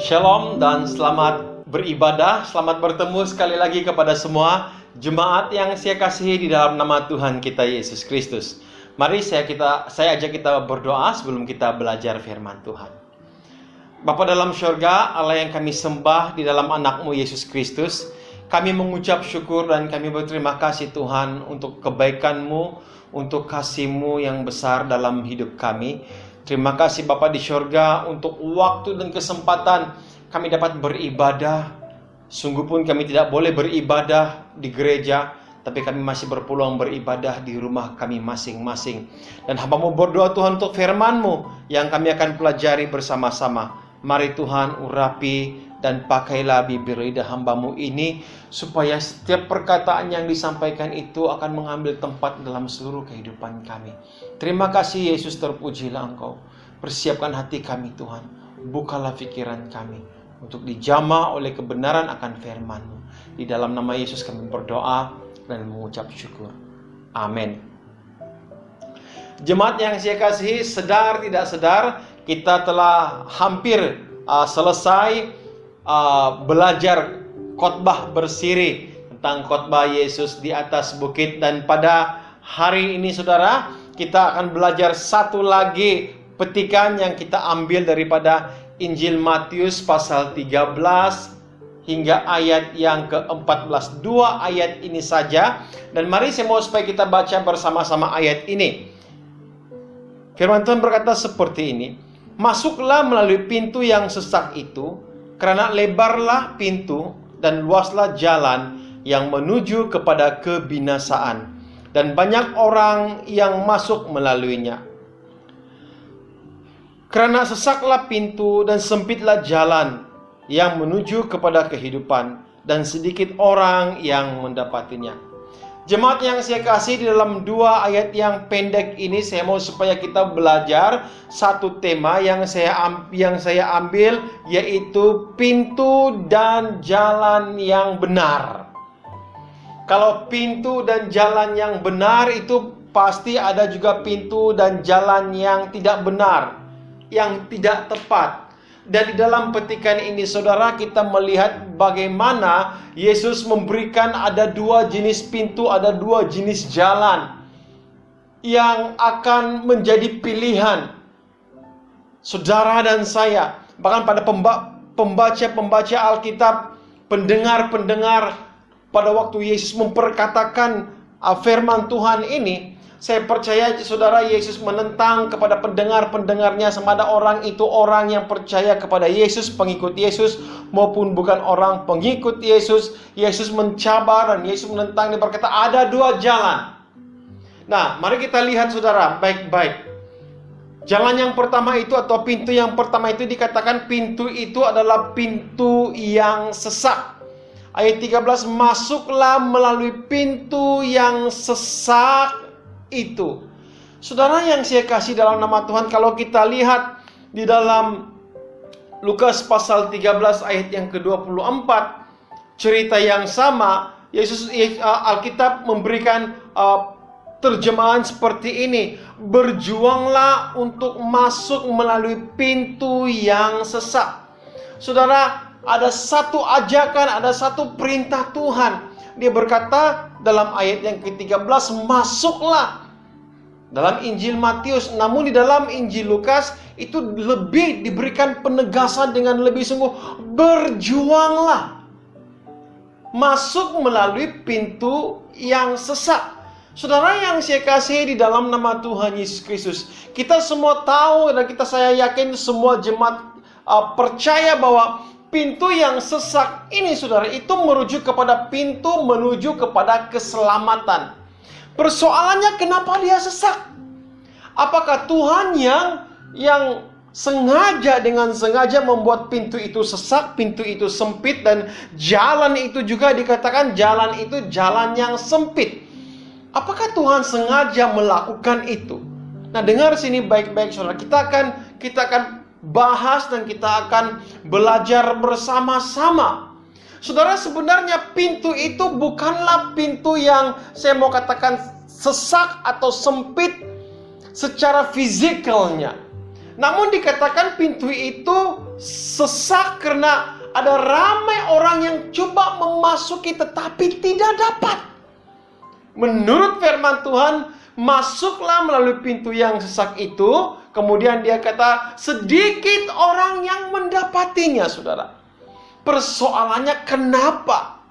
Shalom dan selamat beribadah. Selamat bertemu sekali lagi kepada semua jemaat yang saya kasihi di dalam nama Tuhan kita Yesus Kristus. Mari saya ajak kita berdoa sebelum kita belajar firman Tuhan. Bapa dalam syurga, Allah yang kami sembah di dalam anak-Mu Yesus Kristus, kami mengucap syukur dan kami berterima kasih Tuhan untuk kebaikan-Mu, untuk kasih-Mu yang besar dalam hidup kami. Terima kasih Bapa di syurga untuk waktu dan kesempatan kami dapat beribadah. Sungguh pun kami tidak boleh beribadah di gereja, tapi kami masih berpeluang beribadah di rumah kami masing-masing. Dan hamba-Mu berdoa Tuhan untuk firman-Mu yang kami akan pelajari bersama-sama. Mari Tuhan urapi dan pakailah bibir lidah hamba-Mu ini, supaya setiap perkataan yang disampaikan itu akan mengambil tempat dalam seluruh kehidupan kami. Terima kasih Yesus, terpujilah Engkau. Persiapkan hati kami Tuhan, bukalah pikiran kami untuk dijamah oleh kebenaran akan firman-Mu. Di dalam nama Yesus kami berdoa dan mengucap syukur. Amin. Jemaat yang saya kasihi, sedar tidak sedar, kita telah hampir selesai belajar khotbah bersiri tentang khotbah Yesus di atas bukit. Dan pada hari ini saudara, kita akan belajar satu lagi petikan yang kita ambil daripada Injil Matius pasal 13 hingga ayat yang ke-14. Dua ayat ini saja. Dan mari saya mau supaya kita baca bersama-sama ayat ini. Firman Tuhan berkata seperti ini. Masuklah melalui pintu yang sesak itu, karena lebarlah pintu dan luaslah jalan yang menuju kepada kebinasaan, dan banyak orang yang masuk melaluinya. Karena sesaklah pintu dan sempitlah jalan yang menuju kepada kehidupan, dan sedikit orang yang mendapatinya. Jemaat yang saya kasih, di dalam dua ayat yang pendek ini saya mau supaya kita belajar satu tema yang saya ambil, yaitu pintu dan jalan yang benar. Kalau pintu dan jalan yang benar, itu pasti ada juga pintu dan jalan yang tidak benar, yang tidak tepat. Dan di dalam petikan ini saudara, kita melihat bagaimana Yesus memberikan ada dua jenis pintu, ada dua jenis jalan yang akan menjadi pilihan saudara dan saya. Bahkan pada pembaca Alkitab, pendengar pada waktu Yesus memperkatakan firman Tuhan ini, saya percaya saudara, Yesus menentang kepada pendengar-pendengarnya, sama ada orang itu orang yang percaya kepada Yesus, pengikut Yesus, maupun bukan orang pengikut Yesus. Yesus mencabar dan Yesus menentang. Dia berkata ada dua jalan. Nah, mari kita lihat saudara baik-baik. Jalan yang pertama itu, atau pintu yang pertama itu, dikatakan pintu itu adalah pintu yang sesak. Ayat 13, masuklah melalui pintu yang sesak itu. Saudara yang saya kasih dalam nama Tuhan, kalau kita lihat di dalam Lukas pasal 13 ayat yang ke-24, cerita yang sama, Alkitab memberikan terjemahan seperti ini. Berjuanglah untuk masuk melalui pintu yang sesak. Saudara, ada satu ajakan, ada satu perintah Tuhan. Dia berkata dalam ayat yang ke-13, masuklah. Dalam Injil Matius, namun di dalam Injil Lukas itu lebih diberikan penegasan dengan lebih sungguh. Berjuanglah masuk melalui pintu yang sesak. Saudara yang saya kasihi di dalam nama Tuhan Yesus Kristus, kita semua tahu dan saya yakin semua jemaat percaya bahwa pintu yang sesak ini saudara, itu merujuk kepada pintu menuju kepada keselamatan. Persoalannya, kenapa dia sesak? Apakah Tuhan yang sengaja dengan sengaja membuat pintu itu sesak, pintu itu sempit, dan jalan itu juga dikatakan jalan itu jalan yang sempit? Apakah Tuhan sengaja melakukan itu? Nah, dengar sini baik-baik saudara. Kita akan bahas dan kita akan belajar bersama-sama. Saudara, sebenarnya pintu itu bukanlah pintu yang saya mau katakan sesak atau sempit secara fizikalnya. Namun dikatakan pintu itu sesak karena ada ramai orang yang coba memasuki tetapi tidak dapat. Menurut firman Tuhan, masuklah melalui pintu yang sesak itu. Kemudian dia kata, sedikit orang yang mendapatinya, saudara. Persoalannya kenapa?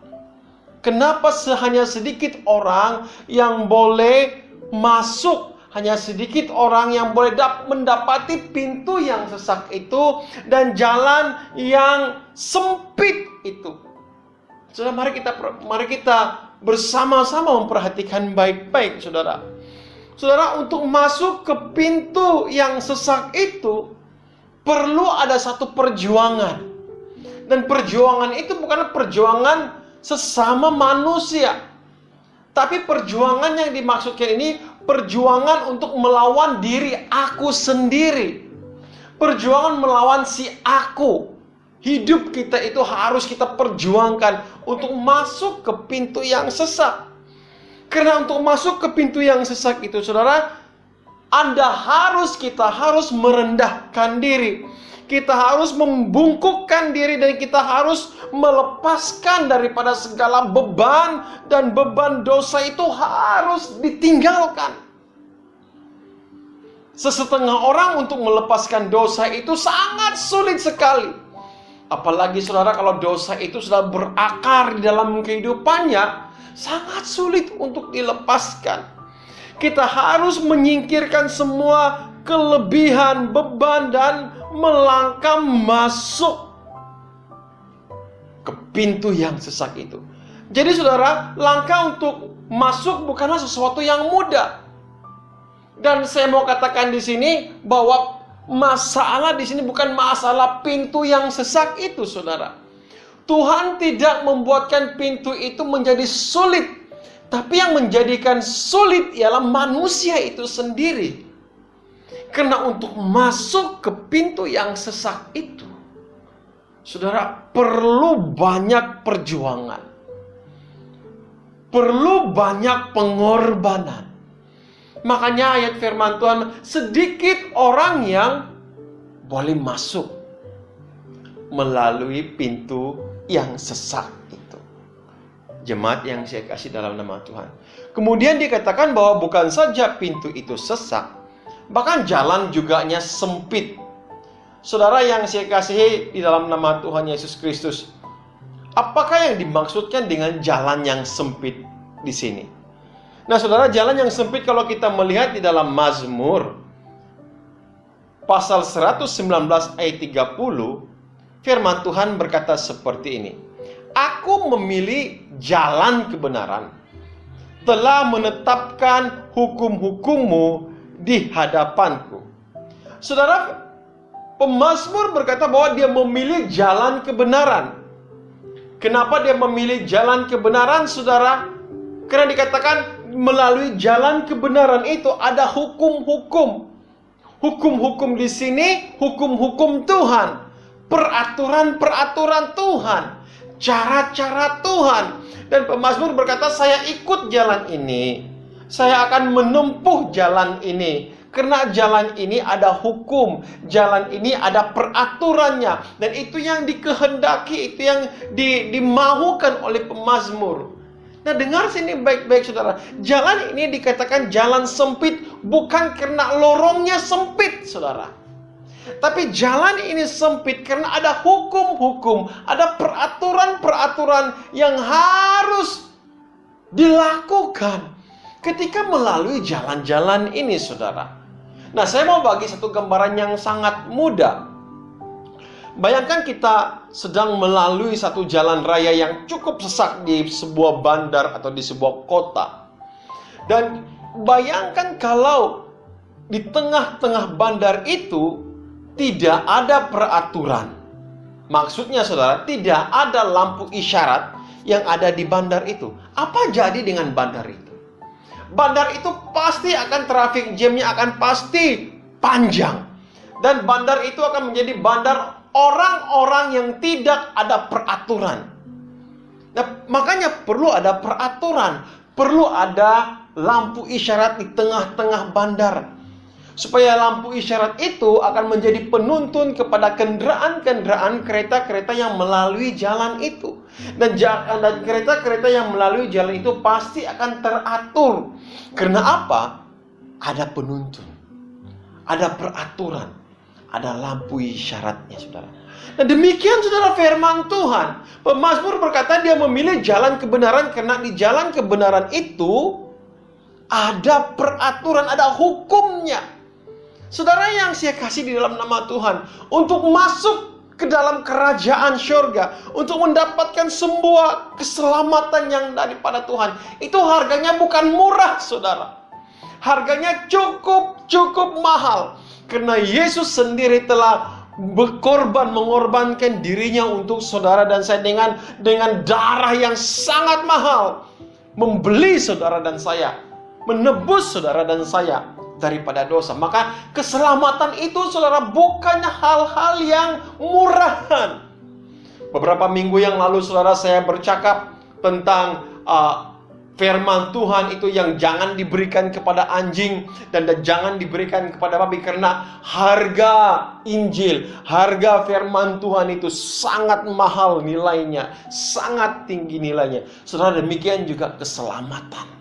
Kenapa hanya sedikit orang yang boleh masuk? Hanya sedikit orang yang boleh mendapati pintu yang sesak itu dan jalan yang sempit itu. Saudara, mari kita bersama-sama memperhatikan baik-baik, saudara. Saudara, untuk masuk ke pintu yang sesak itu perlu ada satu perjuangan. Dan perjuangan itu bukan perjuangan sesama manusia. Tapi perjuangan yang dimaksudkan ini perjuangan untuk melawan diri aku sendiri. Perjuangan melawan si aku. Hidup kita itu harus kita perjuangkan untuk masuk ke pintu yang sesak. Karena untuk masuk ke pintu yang sesak itu, saudara, kita harus merendahkan diri. Kita harus membungkukkan diri dan kita harus melepaskan daripada segala beban, dan beban dosa itu harus ditinggalkan. Sesetengah orang untuk melepaskan dosa itu sangat sulit sekali. Apalagi saudara, kalau dosa itu sudah berakar di dalam kehidupannya, sangat sulit untuk dilepaskan. Kita harus menyingkirkan semua kelebihan, beban, dan melangkah masuk ke pintu yang sesak itu. Jadi saudara, langkah untuk masuk bukanlah sesuatu yang mudah. Dan saya mau katakan di sini bahwa masalah di sini bukan masalah pintu yang sesak itu, saudara. Tuhan tidak membuatkan pintu itu menjadi sulit, tapi yang menjadikan sulit ialah manusia itu sendiri. Karena untuk masuk ke pintu yang sesak itu, saudara, perlu banyak perjuangan. Perlu banyak pengorbanan. Makanya ayat firman Tuhan, sedikit orang yang boleh masuk melalui pintu yang sesak itu. Jemaat yang saya kasih dalam nama Tuhan. Kemudian dikatakan bahwa bukan saja pintu itu sesak, bahkan jalan juganya sempit. Saudara yang saya kasihi di dalam nama Tuhan Yesus Kristus, apakah yang dimaksudkan dengan jalan yang sempit di sini? Nah saudara, jalan yang sempit kalau kita melihat di dalam Mazmur pasal 119 ayat 30, firman Tuhan berkata seperti ini. Aku memilih jalan kebenaran, telah menetapkan hukum-hukummu di hadapanku. Saudara, pemazmur berkata bahwa dia memilih jalan kebenaran. Kenapa dia memilih jalan kebenaran, saudara? Karena dikatakan melalui jalan kebenaran itu ada hukum-hukum. Hukum-hukum di sini, hukum-hukum Tuhan. Peraturan-peraturan Tuhan. Cara-cara Tuhan. Dan pemazmur berkata, saya ikut jalan ini. Saya akan menempuh jalan ini. Karena jalan ini ada hukum. Jalan ini ada peraturannya. Dan itu yang dikehendaki, itu yang dimaukan oleh pemazmur. Nah dengar sini baik-baik saudara. Jalan ini dikatakan jalan sempit bukan karena lorongnya sempit, saudara. Tapi jalan ini sempit karena ada hukum-hukum, ada peraturan-peraturan yang harus dilakukan ketika melalui jalan-jalan ini, saudara. Nah, saya mau bagi satu gambaran yang sangat mudah. Bayangkan kita sedang melalui satu jalan raya yang cukup sesak di sebuah bandar atau di sebuah kota. Dan bayangkan kalau di tengah-tengah bandar itu tidak ada peraturan. Maksudnya saudara, tidak ada lampu isyarat yang ada di bandar itu. Apa jadi dengan bandar itu? Bandar itu pasti akan traffic jamnya akan pasti panjang. Dan bandar itu akan menjadi bandar orang-orang yang tidak ada peraturan. Nah, makanya perlu ada peraturan, perlu ada lampu isyarat di tengah-tengah bandar, supaya lampu isyarat itu akan menjadi penuntun kepada kendaraan-kendaraan, kereta-kereta yang melalui jalan itu. Dan kereta-kereta yang melalui jalan itu pasti akan teratur. Karena apa? Ada penuntun, ada peraturan, ada lampu isyaratnya, saudara. Dan demikian, saudara, firman Tuhan. Pemazmur berkata dia memilih jalan kebenaran karena di jalan kebenaran itu ada peraturan, ada hukumnya. Saudara yang saya kasih di dalam nama Tuhan, untuk masuk ke dalam kerajaan syurga, untuk mendapatkan sebuah keselamatan yang daripada Tuhan, itu harganya bukan murah, saudara. Harganya cukup mahal. Karena Yesus sendiri telah mengorbankan dirinya untuk saudara dan saya dengan darah yang sangat mahal. Membeli saudara dan saya, menebus saudara dan saya daripada dosa. Maka keselamatan itu, saudara, bukannya hal-hal yang murahan. Beberapa minggu yang lalu, saudara, saya bercakap tentang firman Tuhan itu yang jangan diberikan kepada anjing dan jangan diberikan kepada babi, karena harga Injil, harga firman Tuhan itu sangat mahal nilainya, sangat tinggi nilainya. Saudara, demikian juga keselamatan.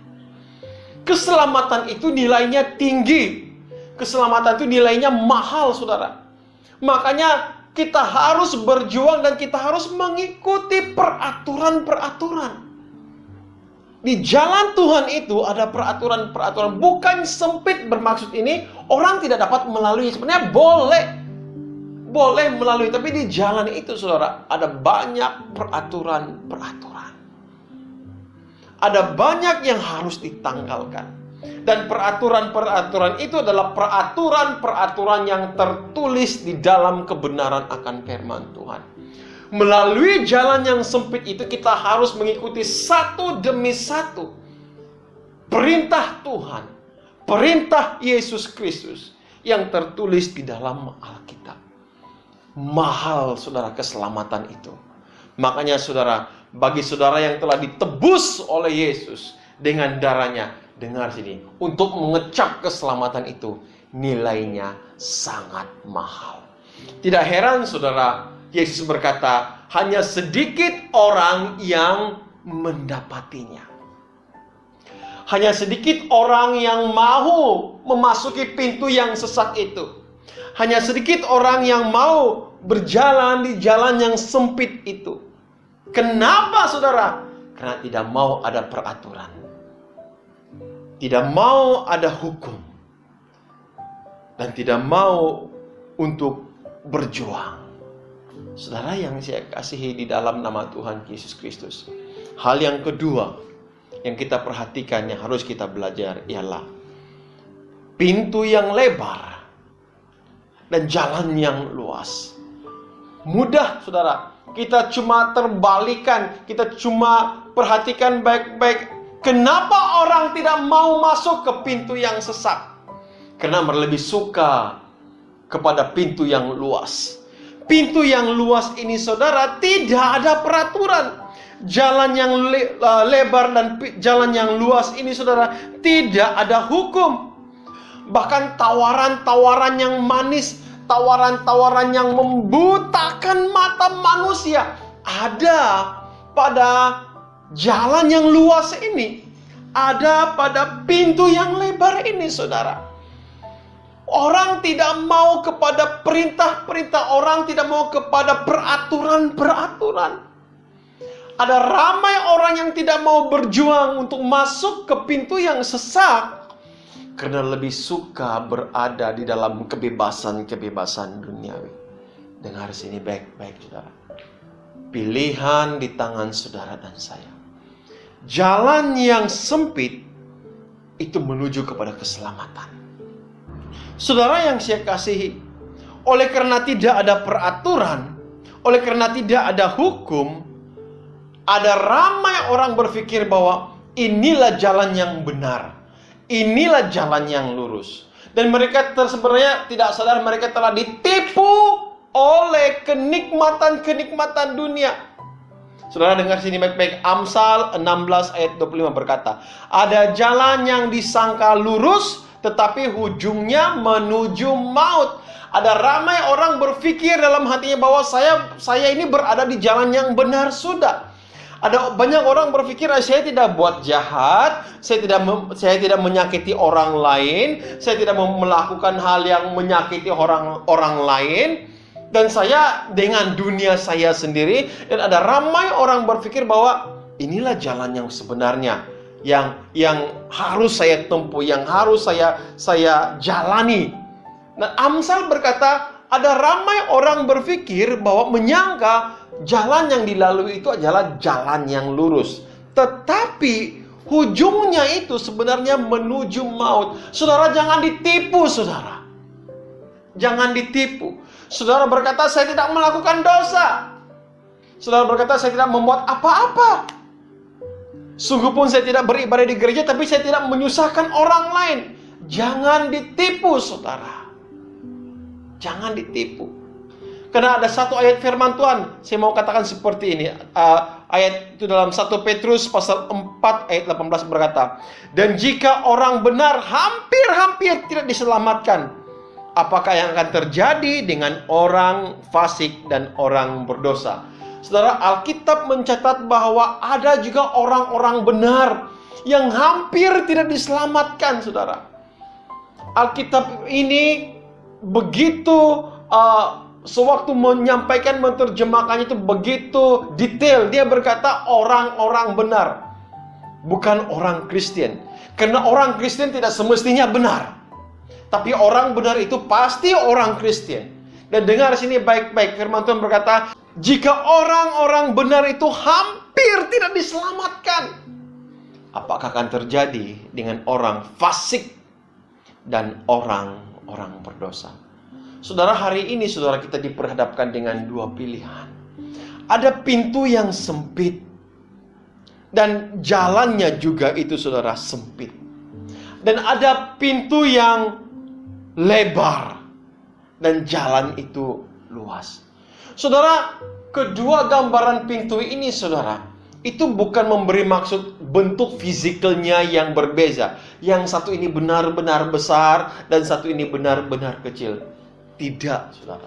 Keselamatan itu nilainya tinggi. Keselamatan itu nilainya mahal, saudara. Makanya kita harus berjuang dan kita harus mengikuti peraturan-peraturan. Di jalan Tuhan itu ada peraturan-peraturan. Bukan sempit, bermaksud ini orang tidak dapat melalui. Sebenarnya boleh melalui. Tapi di jalan itu, saudara, ada banyak peraturan-peraturan. Ada banyak yang harus ditanggalkan. Dan peraturan-peraturan itu adalah peraturan-peraturan yang tertulis di dalam kebenaran akan firman Tuhan. Melalui jalan yang sempit itu kita harus mengikuti satu demi satu perintah Tuhan, perintah Yesus Kristus yang tertulis di dalam Alkitab. Mahal, saudara, keselamatan itu. Makanya, saudara, bagi saudara yang telah ditebus oleh Yesus dengan darahnya, dengar sini, untuk mengecap keselamatan itu nilainya sangat mahal. Tidak heran, saudara, Yesus berkata, hanya sedikit orang yang mendapatinya. Hanya sedikit orang yang mau memasuki pintu yang sesak itu. Hanya sedikit orang yang mau berjalan di jalan yang sempit itu. Kenapa, saudara? Karena tidak mau ada peraturan. Tidak mau ada hukum. Dan tidak mau untuk berjuang. Saudara yang saya kasihi di dalam nama Tuhan Yesus Kristus, hal yang kedua yang kita perhatikan, yang harus kita belajar ialah pintu yang lebar dan jalan yang luas. Mudah, saudara, kita cuma terbalikan, kita cuma perhatikan baik-baik. Kenapa orang tidak mau masuk ke pintu yang sesak? Karena lebih suka kepada pintu yang luas. Pintu yang luas ini, saudara, tidak ada peraturan. Jalan yang lebar dan jalan yang luas ini, saudara, tidak ada hukum. Bahkan tawaran-tawaran yang manis, tawaran-tawaran yang membutakan mata manusia ada pada jalan yang luas ini. Ada pada pintu yang lebar ini, saudara. Orang tidak mau kepada perintah-perintah, orang tidak mau kepada peraturan-peraturan. Ada ramai orang yang tidak mau berjuang untuk masuk ke pintu yang sesak karena lebih suka berada di dalam kebebasan-kebebasan duniawi. Dengar sini baik-baik, saudara. Pilihan di tangan saudara dan saya. Jalan yang sempit itu menuju kepada keselamatan. Saudara yang saya kasihi, oleh karena tidak ada peraturan, oleh karena tidak ada hukum, ada ramai orang berpikir bahwa inilah jalan yang benar, inilah jalan yang lurus. Dan mereka sebenarnya tidak sadar mereka telah ditipu oleh kenikmatan-kenikmatan dunia. Saudara dengar sini baik-baik. Amsal 16 ayat 25 berkata, ada jalan yang disangka lurus, tetapi ujungnya menuju maut. Ada ramai orang berpikir dalam hatinya bahwa saya ini berada di jalan yang benar sudah. Ada banyak orang berpikir saya tidak buat jahat, saya tidak menyakiti orang lain, saya tidak melakukan hal yang menyakiti orang lain, dan saya dengan dunia saya sendiri. Dan ada ramai orang berpikir bahwa inilah jalan yang sebenarnya, yang harus saya tempuh, yang harus saya jalani. Nah, Amsal berkata, ada ramai orang berpikir bahwa menyangka jalan yang dilalui itu adalah jalan yang lurus, tetapi ujungnya itu sebenarnya menuju maut. Saudara, jangan ditipu, saudara. Jangan ditipu. Saudara berkata, saya tidak melakukan dosa. Saudara berkata, saya tidak membuat apa-apa. Sungguh pun saya tidak beribadah di gereja, tapi saya tidak menyusahkan orang lain. Jangan ditipu, saudara. Jangan ditipu. Karena ada satu ayat firman Tuhan, saya mau katakan seperti ini. Ayat itu dalam 1 Petrus pasal 4 ayat 18 berkata, dan jika orang benar hampir-hampir tidak diselamatkan, apakah yang akan terjadi dengan orang fasik dan orang berdosa? Saudara, Alkitab mencatat bahwa ada juga orang-orang benar yang hampir tidak diselamatkan, saudara. Alkitab ini begitu sewaktu menyampaikan, menerjemahkannya itu begitu detail. Dia berkata orang-orang benar, bukan orang Kristen. Karena orang Kristen tidak semestinya benar, tapi orang benar itu pasti orang Kristen. Dan dengar sini baik-baik, firman Tuhan berkata, jika orang-orang benar itu hampir tidak diselamatkan, apakah akan terjadi dengan orang fasik dan orang-orang berdosa? Saudara, hari ini saudara kita diperhadapkan dengan dua pilihan. Ada pintu yang sempit, dan jalannya juga itu saudara sempit. Dan ada pintu yang lebar, dan jalan itu luas. Saudara, kedua gambaran pintu ini saudara, itu bukan memberi maksud bentuk fisikalnya yang berbeza. Yang satu ini benar-benar besar, dan satu ini benar-benar kecil. Tidak, saudara.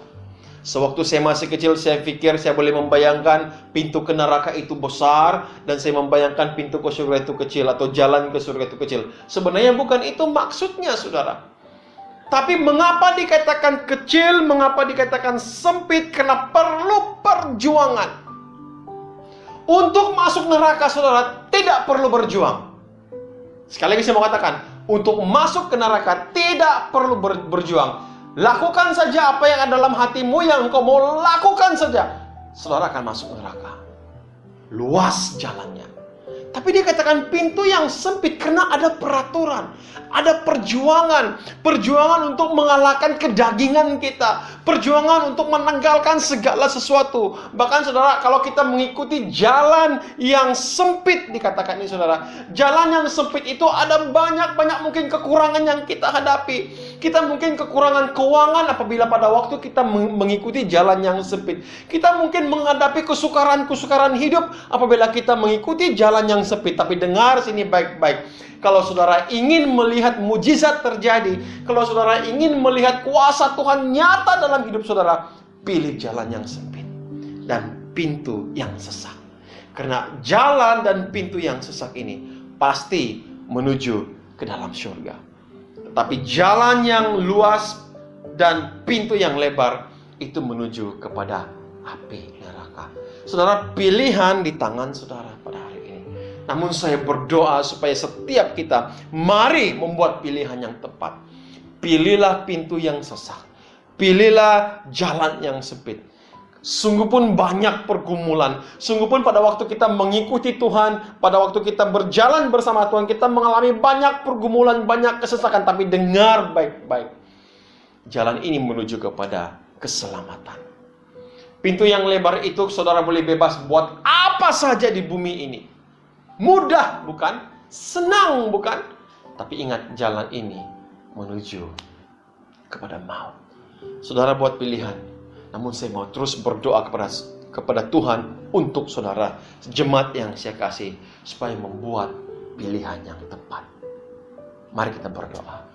Sewaktu saya masih kecil, saya pikir saya boleh membayangkan pintu ke neraka itu besar, dan saya membayangkan pintu ke surga itu kecil, atau jalan ke surga itu kecil. Sebenarnya bukan itu maksudnya, saudara. Tapi mengapa dikatakan kecil, mengapa dikatakan sempit? Karena perlu perjuangan. Untuk masuk neraka, saudara, tidak perlu berjuang. Sekali lagi saya mau katakan, untuk masuk ke neraka tidak perlu berjuang. Lakukan saja apa yang ada dalam hatimu, yang engkau mau lakukan saja. Saudara akan masuk neraka. Luas jalannya. Tapi dia katakan pintu yang sempit karena ada peraturan, ada perjuangan. Perjuangan untuk mengalahkan kedagingan kita, perjuangan untuk menanggalkan segala sesuatu. Bahkan saudara, kalau kita mengikuti jalan yang sempit, dikatakan ini saudara, jalan yang sempit itu ada banyak mungkin kekurangan yang kita hadapi. Kita mungkin kekurangan keuangan apabila pada waktu kita mengikuti jalan yang sempit. Kita mungkin menghadapi kesukaran hidup apabila kita mengikuti jalan yang sempit. Tapi dengar sini baik-baik. Kalau saudara ingin melihat mujizat terjadi, kalau saudara ingin melihat kuasa Tuhan nyata dalam hidup saudara, pilih jalan yang sempit dan pintu yang sesak. Karena jalan dan pintu yang sesak ini pasti menuju ke dalam surga. Tapi jalan yang luas dan pintu yang lebar itu menuju kepada api neraka. Saudara, pilihan di tangan saudara pada hari ini. Namun saya berdoa supaya setiap kita mari membuat pilihan yang tepat. Pilihlah pintu yang sesak. Pilihlah jalan yang sempit. Sungguh pun banyak pergumulan. Sungguh pun pada waktu kita mengikuti Tuhan, pada waktu kita berjalan bersama Tuhan, kita mengalami banyak pergumulan, banyak kesesakan. Tapi dengar baik-baik, jalan ini menuju kepada keselamatan. Pintu yang lebar itu saudara boleh bebas buat apa saja di bumi ini. Mudah bukan? Senang bukan? Tapi ingat, jalan ini menuju kepada maut. Saudara buat pilihan. Namun saya mau terus berdoa kepada Tuhan untuk saudara, jemaat yang saya kasih, supaya membuat pilihan yang tepat. Mari kita berdoa.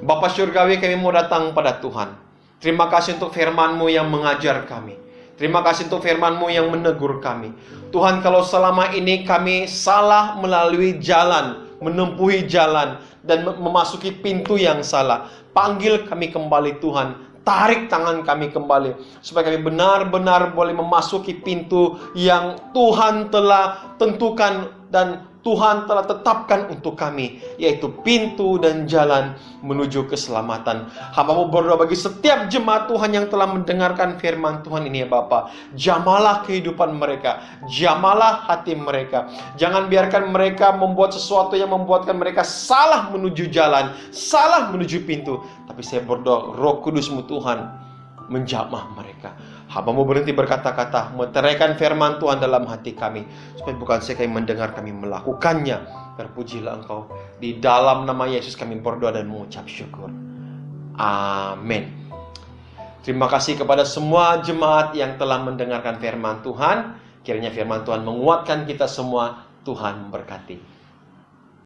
Bapa Surgawi, kami mau datang pada Tuhan. Terima kasih untuk firman-Mu yang mengajar kami. Terima kasih untuk firman-Mu yang menegur kami. Tuhan, kalau selama ini kami salah melalui jalan, menempuhi jalan, dan memasuki pintu yang salah, panggil kami kembali Tuhan. Tarik tangan kami kembali, supaya kami benar-benar boleh memasuki pintu yang Tuhan telah tentukan dan Tuhan telah tetapkan untuk kami, yaitu pintu dan jalan menuju keselamatan. Hamba-Mu berdoa bagi setiap jemaat Tuhan yang telah mendengarkan firman Tuhan ini, ya Bapa. Jamalah kehidupan mereka, jamalah hati mereka. Jangan biarkan mereka membuat sesuatu yang membuatkan mereka salah menuju jalan, salah menuju pintu. Tapi saya berdoa, Roh Kudus-Mu Tuhan menjamah mereka. Hamba-Mu berhenti berkata-kata, meteraikan firman Tuhan dalam hati kami, supaya bukan saja kami mendengar, kami melakukannya. Terpujilah Engkau. Di dalam nama Yesus kami berdoa dan mengucap syukur. Amin. Terima kasih kepada semua jemaat yang telah mendengarkan firman Tuhan. Kiranya firman Tuhan menguatkan kita semua. Tuhan memberkati.